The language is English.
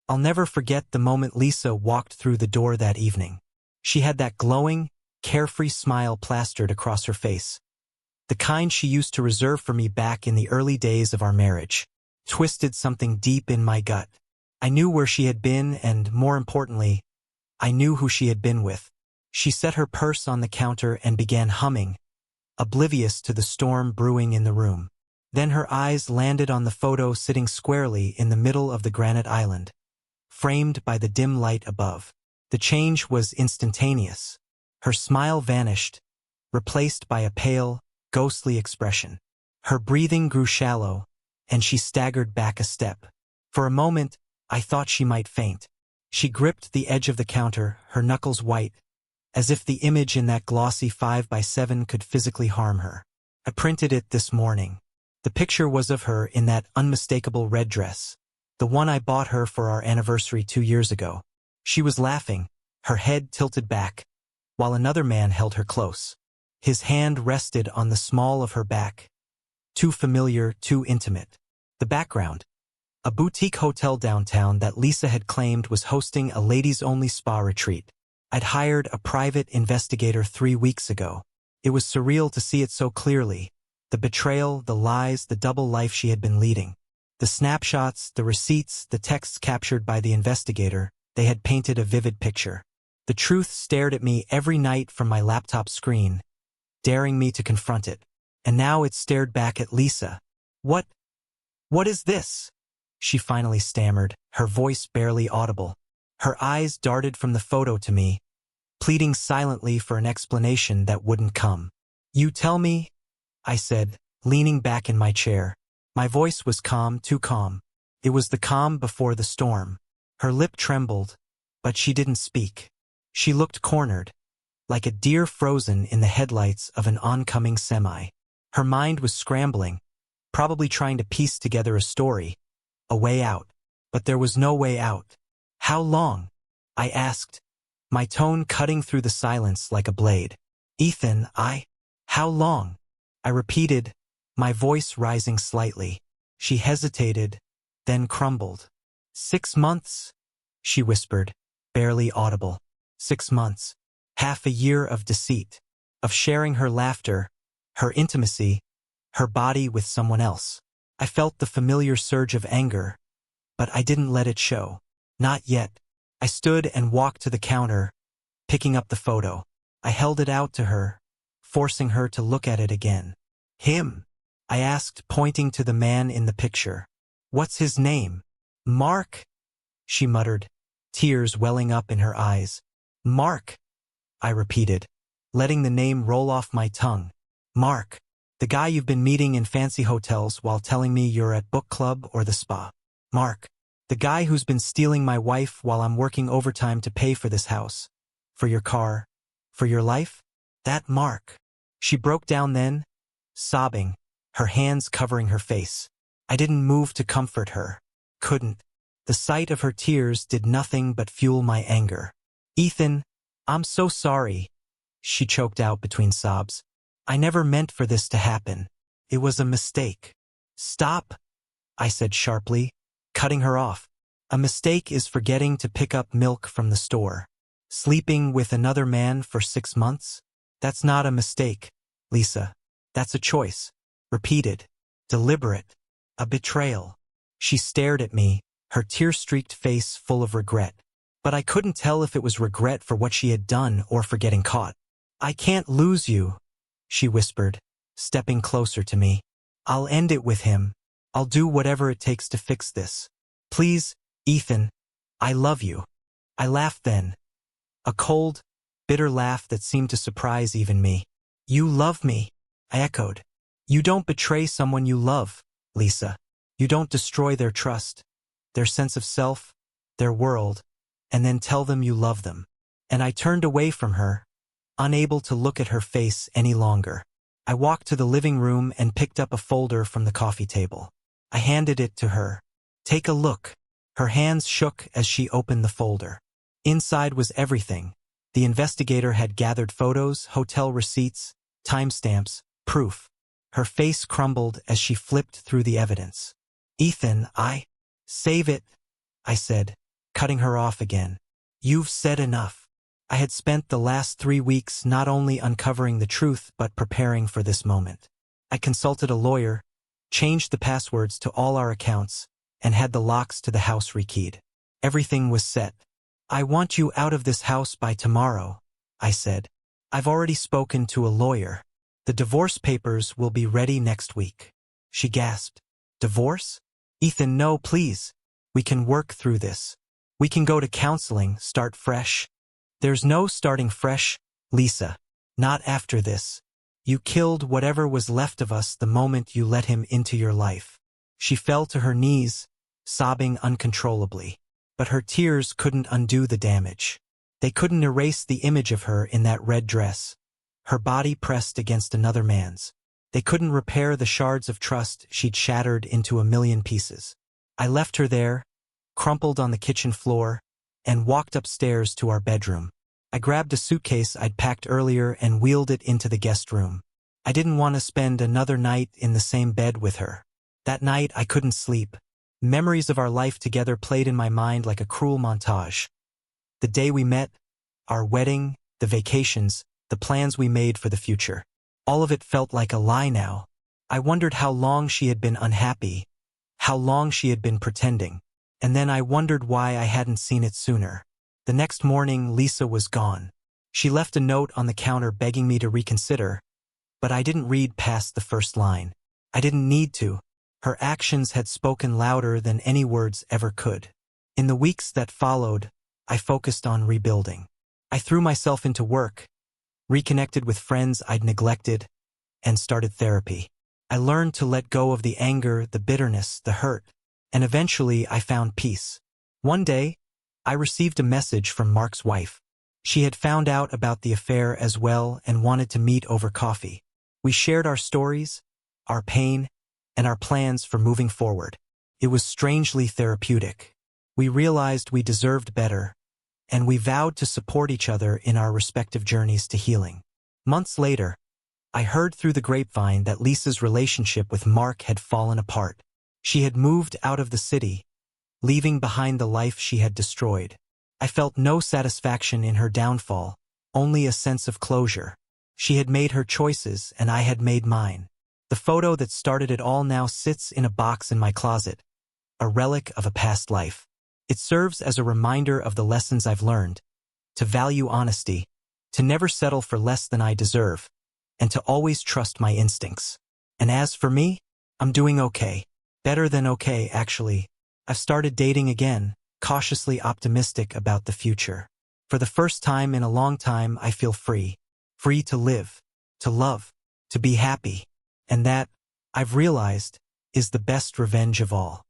I'll never forget the moment Lisa walked through the door that evening. She had that glowing, carefree smile plastered across her face, the kind she used to reserve for me back in the early days of our marriage. Twisted something deep in my gut. I knew where she had been and, more importantly, I knew who she had been with. She set her purse on the counter and began humming, oblivious to the storm brewing in the room. Then her eyes landed on the photo sitting squarely in the middle of the granite island, framed by the dim light above. The change was instantaneous. Her smile vanished, replaced by a pale, ghostly expression. Her breathing grew shallow, and she staggered back a step. For a moment, I thought she might faint. She gripped the edge of the counter, her knuckles white, as if the image in that glossy 5x7 could physically harm her. I printed it this morning. The picture was of her in that unmistakable red dress, the one I bought her for our anniversary 2 years ago. She was laughing, her head tilted back, while another man held her close. His hand rested on the small of her back. Too familiar, too intimate. The background: a boutique hotel downtown that Lisa had claimed was hosting a ladies-only spa retreat. I'd hired a private investigator 3 weeks ago. It was surreal to see it so clearly. The betrayal, the lies, the double life she had been leading. The snapshots, the receipts, the texts captured by the investigator, they had painted a vivid picture. The truth stared at me every night from my laptop screen, daring me to confront it. And now it stared back at Lisa. What is this?" she finally stammered, her voice barely audible. Her eyes darted from the photo to me, pleading silently for an explanation that wouldn't come. "You tell me," I said, leaning back in my chair. My voice was calm, too calm. It was the calm before the storm. Her lip trembled, but she didn't speak. She looked cornered, like a deer frozen in the headlights of an oncoming semi. Her mind was scrambling, probably trying to piece together a story, a way out. But there was no way out. "How long?" I asked, my tone cutting through the silence like a blade. "Ethan, how long?" I repeated, my voice rising slightly. She hesitated, then crumbled. 6 months, she whispered, barely audible. 6 months. Half a year of deceit, of sharing her laughter, her intimacy, her body with someone else. I felt the familiar surge of anger, but I didn't let it show. Not yet. I stood and walked to the counter, picking up the photo. I held it out to her, forcing her to look at it again. "Him?" I asked, pointing to the man in the picture. "What's his name?" "Mark," she muttered, tears welling up in her eyes. "Mark," I repeated, letting the name roll off my tongue. "Mark, the guy you've been meeting in fancy hotels while telling me you're at book club or the spa. Mark, the guy who's been stealing my wife while I'm working overtime to pay for this house, for your car, for your life? That Mark." She broke down then, sobbing, her hands covering her face. I didn't move to comfort her. Couldn't. The sight of her tears did nothing but fuel my anger. "Ethan, I'm so sorry," she choked out between sobs. "I never meant for this to happen. It was a mistake." "Stop," I said sharply, cutting her off. "A mistake is forgetting to pick up milk from the store. Sleeping with another man for 6 months? That's not a mistake, Lisa. That's a choice. Repeated. Deliberate. A betrayal." She stared at me, her tear-streaked face full of regret. But I couldn't tell if it was regret for what she had done or for getting caught. "I can't lose you," she whispered, stepping closer to me. "I'll end it with him. I'll do whatever it takes to fix this. Please, Ethan, I love you." I laughed then. A cold, bitter laugh that seemed to surprise even me. "You love me," I echoed. "You don't betray someone you love, Lisa. You don't destroy their trust, their sense of self, their world, and then tell them you love them." And I turned away from her, unable to look at her face any longer. I walked to the living room and picked up a folder from the coffee table. I handed it to her. "Take a look." Her hands shook as she opened the folder. Inside was everything. The investigator had gathered photos, hotel receipts, timestamps, proof. Her face crumbled as she flipped through the evidence. "Ethan, save it," I said, cutting her off again. You've said enough. I had spent the last 3 weeks not only uncovering the truth but preparing for this moment. I consulted a lawyer, changed the passwords to all our accounts, and had the locks to the house rekeyed. Everything was set. I want you out of this house by tomorrow, I said. I've already spoken to a lawyer. The divorce papers will be ready next week. She gasped. Divorce? Ethan, no, please. We can work through this. We can go to counseling, start fresh. There's no starting fresh, Lisa. Not after this. You killed whatever was left of us the moment you let him into your life. She fell to her knees, sobbing uncontrollably. But her tears couldn't undo the damage. They couldn't erase the image of her in that red dress, her body pressed against another man's. They couldn't repair the shards of trust she'd shattered into a million pieces. I left her there, crumpled on the kitchen floor, and walked upstairs to our bedroom. I grabbed a suitcase I'd packed earlier and wheeled it into the guest room. I didn't want to spend another night in the same bed with her. That night I couldn't sleep. Memories of our life together played in my mind like a cruel montage. The day we met, our wedding, the vacations, the plans we made for the future. All of it felt like a lie now. I wondered how long she had been unhappy, how long she had been pretending, and then I wondered why I hadn't seen it sooner. The next morning, Lisa was gone. She left a note on the counter begging me to reconsider, but I didn't read past the first line. I didn't need to. Her actions had spoken louder than any words ever could. In the weeks that followed, I focused on rebuilding. I threw myself into work, reconnected with friends I'd neglected, and started therapy. I learned to let go of the anger, the bitterness, the hurt, and eventually I found peace. One day, I received a message from Mark's wife. She had found out about the affair as well and wanted to meet over coffee. We shared our stories, our pain, and our plans for moving forward. It was strangely therapeutic. We realized we deserved better, and we vowed to support each other in our respective journeys to healing. Months later, I heard through the grapevine that Lisa's relationship with Mark had fallen apart. She had moved out of the city, leaving behind the life she had destroyed. I felt no satisfaction in her downfall, only a sense of closure. She had made her choices and I had made mine. The photo that started it all now sits in a box in my closet, a relic of a past life. It serves as a reminder of the lessons I've learned, to value honesty, to never settle for less than I deserve, and to always trust my instincts. And as for me, I'm doing okay. Better than okay, actually. I've started dating again, cautiously optimistic about the future. For the first time in a long time, I feel free. Free to live, to love, to be happy. And that, I've realized, is the best revenge of all.